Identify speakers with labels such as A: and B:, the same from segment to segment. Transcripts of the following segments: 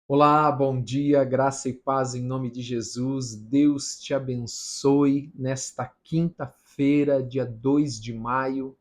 A: Olá, bom dia, graça e paz em nome de Jesus. Deus te abençoe nesta quinta-feira, dia 2 de maio.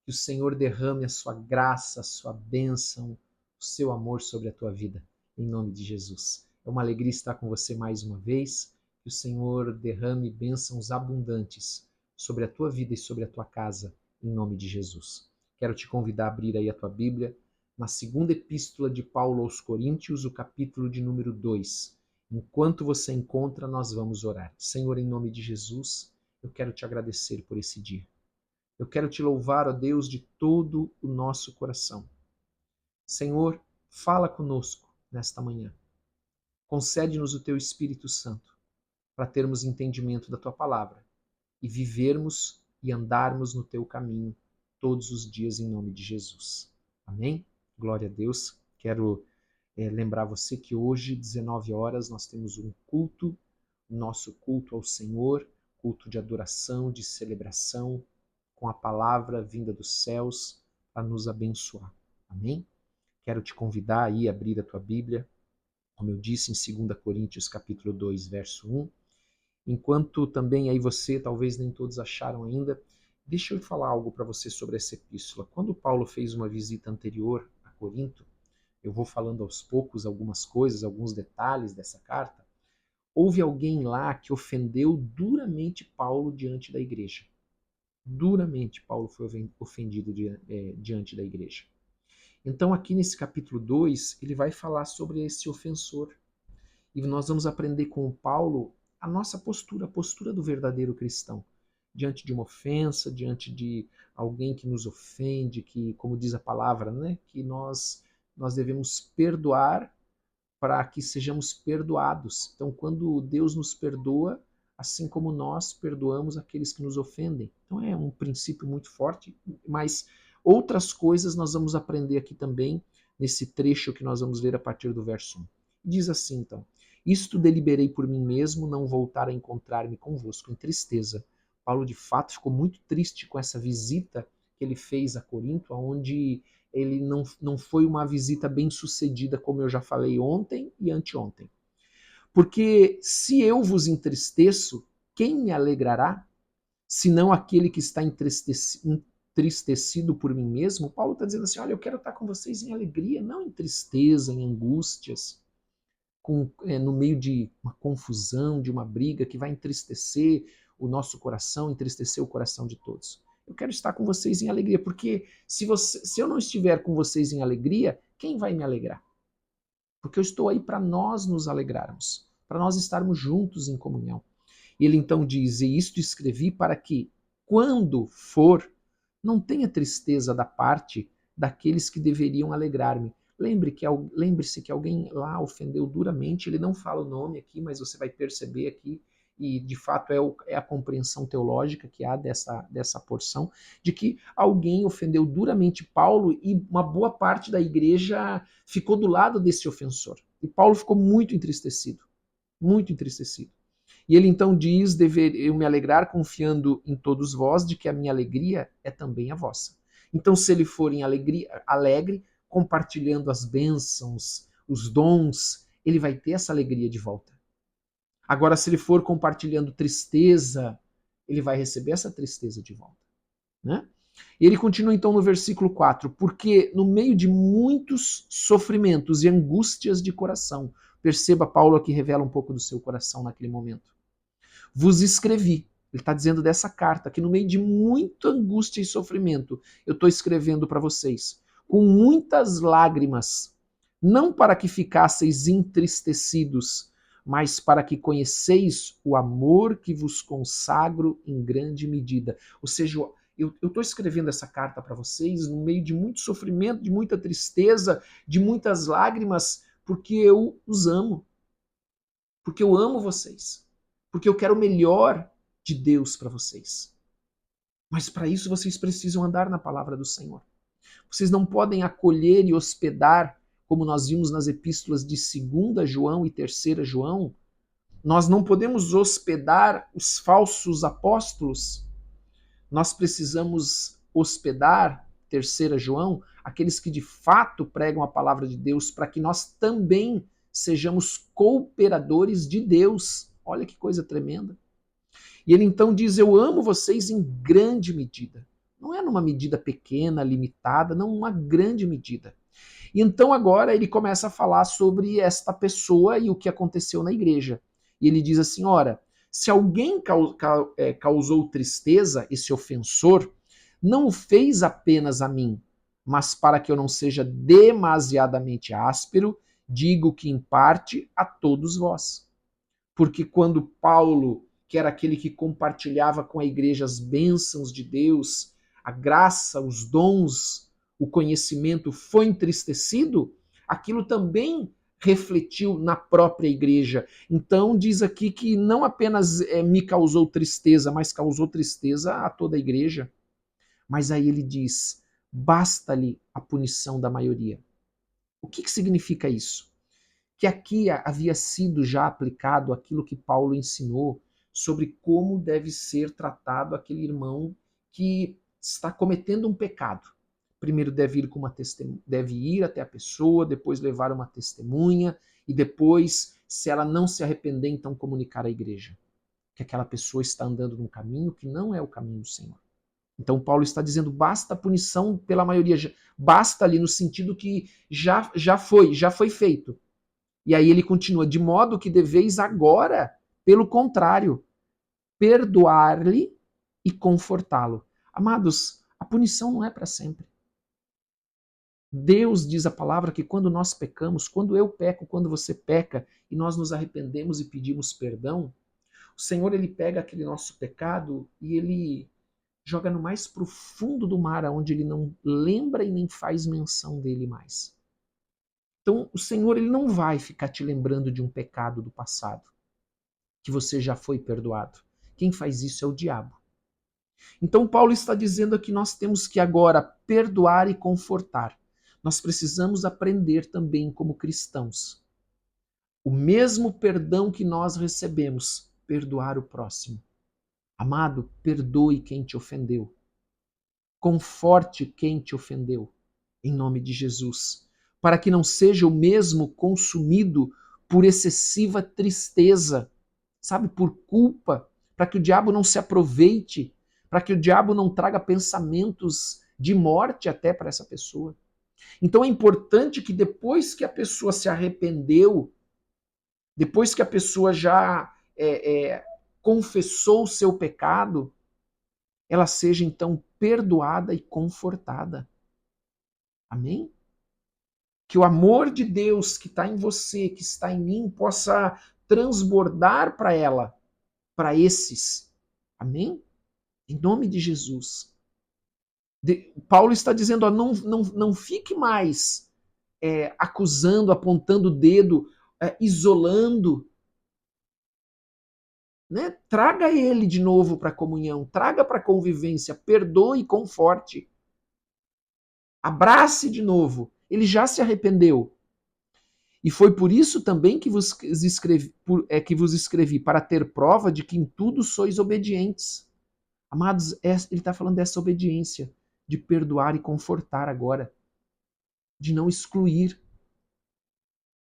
A: Que o Senhor derrame a sua graça, a sua bênção, o seu amor sobre a tua vida, em nome de Jesus. É uma alegria estar com você mais uma vez. Que o Senhor derrame bênçãos abundantes sobre a tua vida e sobre a tua casa, em nome de Jesus. Quero te convidar a abrir aí a tua Bíblia na segunda epístola de Paulo aos Coríntios, o capítulo de número 2. Enquanto você encontra, nós vamos orar. Senhor, em nome de Jesus, eu quero te agradecer por esse dia. Eu quero te louvar, ó Deus, de todo o nosso coração. Senhor, fala conosco nesta manhã. Concede-nos o teu Espírito Santo para termos entendimento da tua palavra e vivermos e andarmos no teu caminho todos os dias em nome de Jesus. Amém? Glória a Deus. Quero lembrar você que hoje, 19 horas, nós temos um culto, nosso culto ao Senhor, culto de adoração, de celebração, com a palavra vinda dos céus para nos abençoar. Amém? Quero te convidar aí a abrir a tua Bíblia, como eu disse em 2 Coríntios capítulo 2, verso 1. Enquanto também aí você, talvez nem todos acharam ainda, deixa eu falar algo para você sobre essa epístola. Quando Paulo fez uma visita anterior a Corinto, eu vou falando aos poucos algumas coisas, alguns detalhes dessa carta, houve alguém lá que ofendeu duramente Paulo diante da igreja. Duramente Paulo foi ofendido diante da igreja. Então, aqui nesse capítulo 2, ele vai falar sobre esse ofensor. E nós vamos aprender com o Paulo a nossa postura, a postura do verdadeiro cristão. Diante de uma ofensa, diante de alguém que nos ofende, que, como diz a palavra, né, que nós devemos perdoar para que sejamos perdoados. Então, quando Deus nos perdoa, assim como nós perdoamos aqueles que nos ofendem. Então, é um princípio muito forte, mas outras coisas nós vamos aprender aqui também, nesse trecho que nós vamos ler a partir do verso 1. Diz assim, então: Isto deliberei por mim mesmo, não voltar a encontrar-me convosco em tristeza. Paulo, de fato, ficou muito triste com essa visita que ele fez a Corinto, onde ele não foi uma visita bem sucedida, como eu já falei ontem e anteontem. Porque se eu vos entristeço, quem me alegrará? Senão aquele que está entristecido por mim mesmo? Paulo está dizendo assim, olha, eu quero estar com vocês em alegria, não em tristeza, em angústias, no meio de uma confusão, de uma briga que vai entristecer o nosso coração, entristecer o coração de todos. Eu quero estar com vocês em alegria, porque se eu não estiver com vocês em alegria, quem vai me alegrar? Porque eu estou aí para nós nos alegrarmos, para nós estarmos juntos em comunhão. E ele então diz, e isto escrevi para que, quando for, não tenha tristeza da parte daqueles que deveriam alegrar-me. Lembre-se que alguém lá ofendeu duramente, ele não fala o nome aqui, mas você vai perceber aqui, e de fato é a compreensão teológica que há dessa porção, de que alguém ofendeu duramente Paulo e uma boa parte da igreja ficou do lado desse ofensor. E Paulo ficou muito entristecido, muito entristecido. E ele então diz, dever eu me alegrar confiando em todos vós, de que a minha alegria é também a vossa. Então, se ele for em alegre, compartilhando as bênçãos, os dons, ele vai ter essa alegria de volta. Agora, se ele for compartilhando tristeza, ele vai receber essa tristeza de volta. Né? E ele continua então no versículo 4, porque no meio de muitos sofrimentos e angústias de coração, perceba, Paulo aqui revela um pouco do seu coração naquele momento, vos escrevi. Ele está dizendo dessa carta, que no meio de muita angústia e sofrimento, eu estou escrevendo para vocês, com muitas lágrimas, não para que ficasseis entristecidos, mas para que conheceis o amor que vos consagro em grande medida. Ou seja, eu estou escrevendo essa carta para vocês no meio de muito sofrimento, de muita tristeza, de muitas lágrimas, porque eu os amo. Porque eu amo vocês. Porque eu quero o melhor de Deus para vocês. Mas para isso vocês precisam andar na palavra do Senhor. Vocês não podem acolher e hospedar, como nós vimos nas epístolas de 2 João e 3 João, nós não podemos hospedar os falsos apóstolos. Nós precisamos hospedar, 3 João, aqueles que de fato pregam a palavra de Deus, para que nós também sejamos cooperadores de Deus. Olha que coisa tremenda. E ele então diz: eu amo vocês em grande medida. Não é numa medida pequena, limitada, não, uma grande medida. E então agora ele começa a falar sobre esta pessoa e o que aconteceu na igreja. E ele diz assim: ora, se alguém causou tristeza, esse ofensor, não o fez apenas a mim, mas para que eu não seja demasiadamente áspero, digo que em parte a todos vós. Porque quando Paulo, que era aquele que compartilhava com a igreja as bênçãos de Deus, a graça, os dons, o conhecimento, foi entristecido, aquilo também refletiu na própria igreja. Então diz aqui que não apenas me causou tristeza, mas causou tristeza a toda a igreja. Mas aí ele diz: basta-lhe a punição da maioria. O que significa isso? Que aqui havia sido já aplicado aquilo que Paulo ensinou sobre como deve ser tratado aquele irmão que está cometendo um pecado. Primeiro deve ir até a pessoa, depois levar uma testemunha e depois, se ela não se arrepender, então comunicar à igreja que aquela pessoa está andando num caminho que não é o caminho do Senhor. Então Paulo está dizendo: basta a punição pela maioria, basta ali no sentido que já foi feito. E aí ele continua: de modo que deveis agora, pelo contrário, perdoar-lhe e confortá-lo. Amados, a punição não é para sempre. Deus diz a palavra que quando nós pecamos, quando eu peco, quando você peca, e nós nos arrependemos e pedimos perdão, o Senhor ele pega aquele nosso pecado e ele joga no mais profundo do mar, onde ele não lembra e nem faz menção dele mais. Então, o Senhor ele não vai ficar te lembrando de um pecado do passado, que você já foi perdoado. Quem faz isso é o diabo. Então, Paulo está dizendo que nós temos que agora perdoar e confortar. Nós precisamos aprender também como cristãos. O mesmo perdão que nós recebemos, perdoar o próximo. Amado, perdoe quem te ofendeu. Conforte quem te ofendeu, em nome de Jesus, para que não seja o mesmo consumido por excessiva tristeza, sabe, por culpa, para que o diabo não se aproveite, para que o diabo não traga pensamentos de morte até para essa pessoa. Então é importante que depois que a pessoa se arrependeu, depois que a pessoa já confessou o seu pecado, ela seja então perdoada e confortada. Amém? Que o amor de Deus que está em você, que está em mim, possa transbordar para ela, para esses. Amém? Em nome de Jesus. Paulo está dizendo: ó, não fique mais acusando, apontando o dedo, isolando. Né? Traga ele de novo para a comunhão, traga para a convivência, perdoe e conforte. Abrace de novo. Ele já se arrependeu. E foi por isso também que vos escrevi, para ter prova de que em tudo sois obedientes. Amados, ele está falando dessa obediência, de perdoar e confortar agora, de não excluir.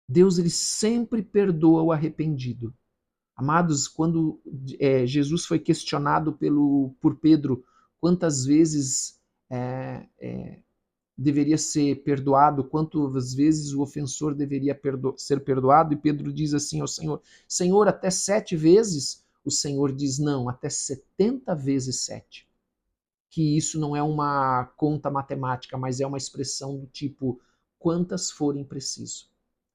A: Deus ele sempre perdoa o arrependido. Amados, quando Jesus foi questionado por Pedro quantas vezes deveria ser perdoado, quantas vezes o ofensor deveria ser perdoado, e Pedro diz assim ao Senhor: Senhor, até 7 vezes? O Senhor diz: não, até 70 vezes 7. Que isso não é uma conta matemática, mas é uma expressão do tipo: quantas forem preciso,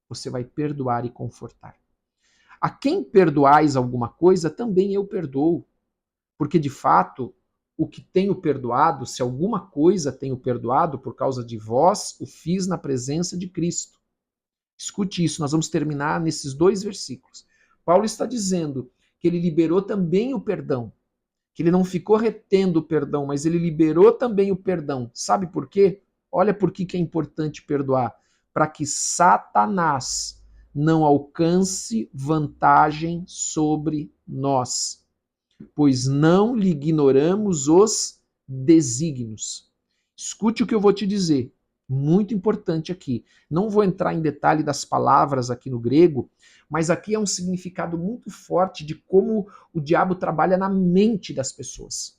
A: você vai perdoar e confortar. A quem perdoais alguma coisa, também eu perdoo. Porque, de fato, o que tenho perdoado, se alguma coisa tenho perdoado por causa de vós, o fiz na presença de Cristo. Escute isso, nós vamos terminar nesses 2 versículos. Paulo está dizendo que ele liberou também o perdão, que ele não ficou retendo o perdão, mas ele liberou também o perdão. Sabe por quê? Olha por que é importante perdoar. Para que Satanás não alcance vantagem sobre nós, pois não lhe ignoramos os desígnios. Escute o que eu vou te dizer. Muito importante aqui. Não vou entrar em detalhe das palavras aqui no grego, mas aqui é um significado muito forte de como o diabo trabalha na mente das pessoas.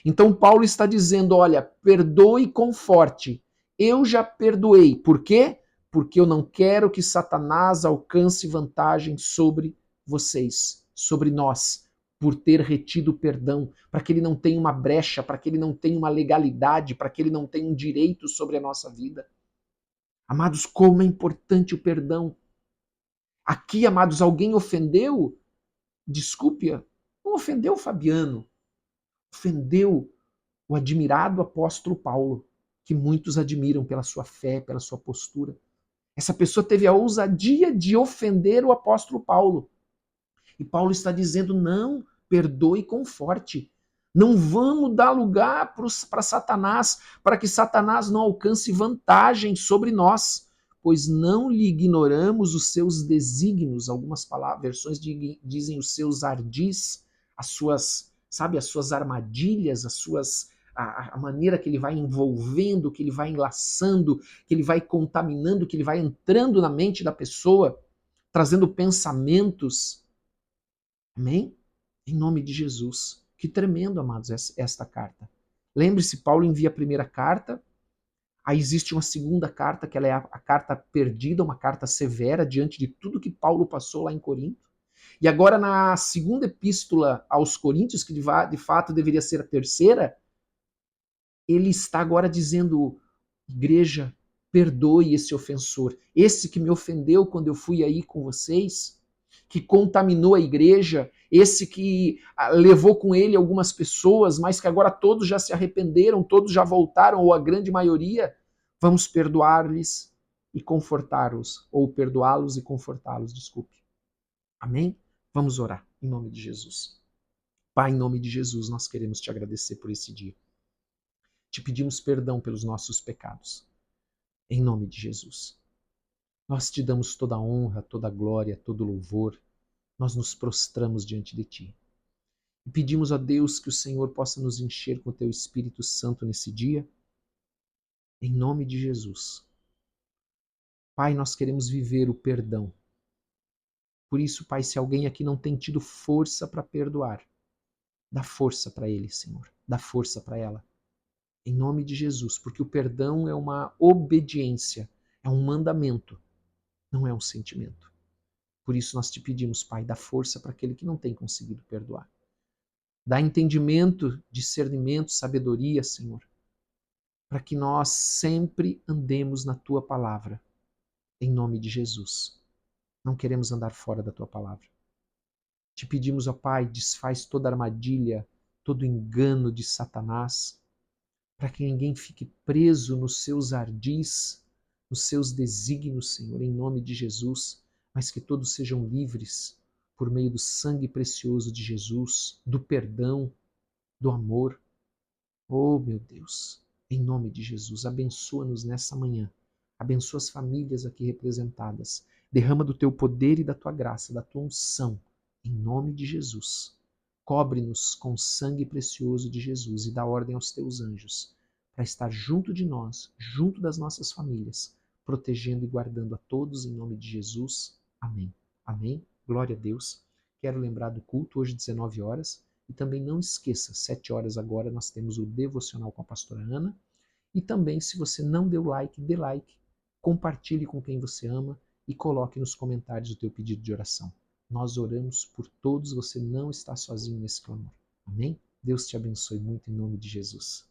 A: Então Paulo está dizendo, olha, perdoe e conforte. Eu já perdoei. Por quê? Porque eu não quero que Satanás alcance vantagem sobre vocês, sobre nós, por ter retido o perdão, para que ele não tenha uma brecha, para que ele não tenha uma legalidade, para que ele não tenha um direito sobre a nossa vida. Amados, como é importante o perdão. Aqui, amados, alguém ofendeu? Desculpe, não ofendeu o Fabiano, ofendeu o admirado apóstolo Paulo, que muitos admiram pela sua fé, pela sua postura. Essa pessoa teve a ousadia de ofender o apóstolo Paulo. E Paulo está dizendo: não, perdoe e conforte. Não vamos dar lugar para Satanás, para que Satanás não alcance vantagem sobre nós, pois não lhe ignoramos os seus desígnios. Algumas versões dizem os seus ardis, as suas, sabe, as suas armadilhas, a maneira que ele vai envolvendo, que ele vai enlaçando, que ele vai contaminando, que ele vai entrando na mente da pessoa, trazendo pensamentos. Amém? Em nome de Jesus. Que tremendo, amados, esta carta. Lembre-se, Paulo envia a primeira carta, aí existe uma segunda carta, que ela é a carta perdida, uma carta severa, diante de tudo que Paulo passou lá em Corinto. E agora, na segunda epístola aos Coríntios, que de fato deveria ser a terceira, ele está agora dizendo: igreja, perdoe esse ofensor, esse que me ofendeu quando eu fui aí com vocês, que contaminou a igreja, esse que levou com ele algumas pessoas, mas que agora todos já se arrependeram, todos já voltaram, ou a grande maioria. Vamos perdoar-lhes e confortá-los, ou perdoá-los e confortá-los, desculpe. Amém? Vamos orar, em nome de Jesus. Pai, em nome de Jesus, nós queremos te agradecer por esse dia. Te pedimos perdão pelos nossos pecados. Em nome de Jesus. Nós te damos toda a honra, toda a glória, todo o louvor. Nós nos prostramos diante de ti. E pedimos a Deus que o Senhor possa nos encher com o teu Espírito Santo nesse dia. Em nome de Jesus. Pai, nós queremos viver o perdão. Por isso, Pai, se alguém aqui não tem tido força para perdoar, dá força para ele, Senhor. Dá força para ela. Em nome de Jesus, porque o perdão é uma obediência, é um mandamento, não é um sentimento. Por isso nós te pedimos, Pai, dá força para aquele que não tem conseguido perdoar. Dá entendimento, discernimento, sabedoria, Senhor, para que nós sempre andemos na tua palavra, em nome de Jesus. Não queremos andar fora da tua palavra. Te pedimos, ó Pai, desfaz toda armadilha, todo engano de Satanás, para que ninguém fique preso nos seus ardis, nos seus desígnios, Senhor, em nome de Jesus, mas que todos sejam livres por meio do sangue precioso de Jesus, do perdão, do amor. Oh, meu Deus, em nome de Jesus, abençoa-nos nessa manhã. Abençoa as famílias aqui representadas. Derrama do teu poder e da tua graça, da tua unção, em nome de Jesus. Cobre-nos com o sangue precioso de Jesus e dá ordem aos teus anjos para estar junto de nós, junto das nossas famílias, protegendo e guardando a todos em nome de Jesus. Amém. Amém. Glória a Deus. Quero lembrar do culto hoje, 19 horas. E também não esqueça, 7 horas agora nós temos o devocional com a pastora Ana. E também, se você não deu like, dê like, compartilhe com quem você ama e coloque nos comentários o teu pedido de oração. Nós oramos por todos, você não está sozinho nesse clamor. Amém? Deus te abençoe muito em nome de Jesus.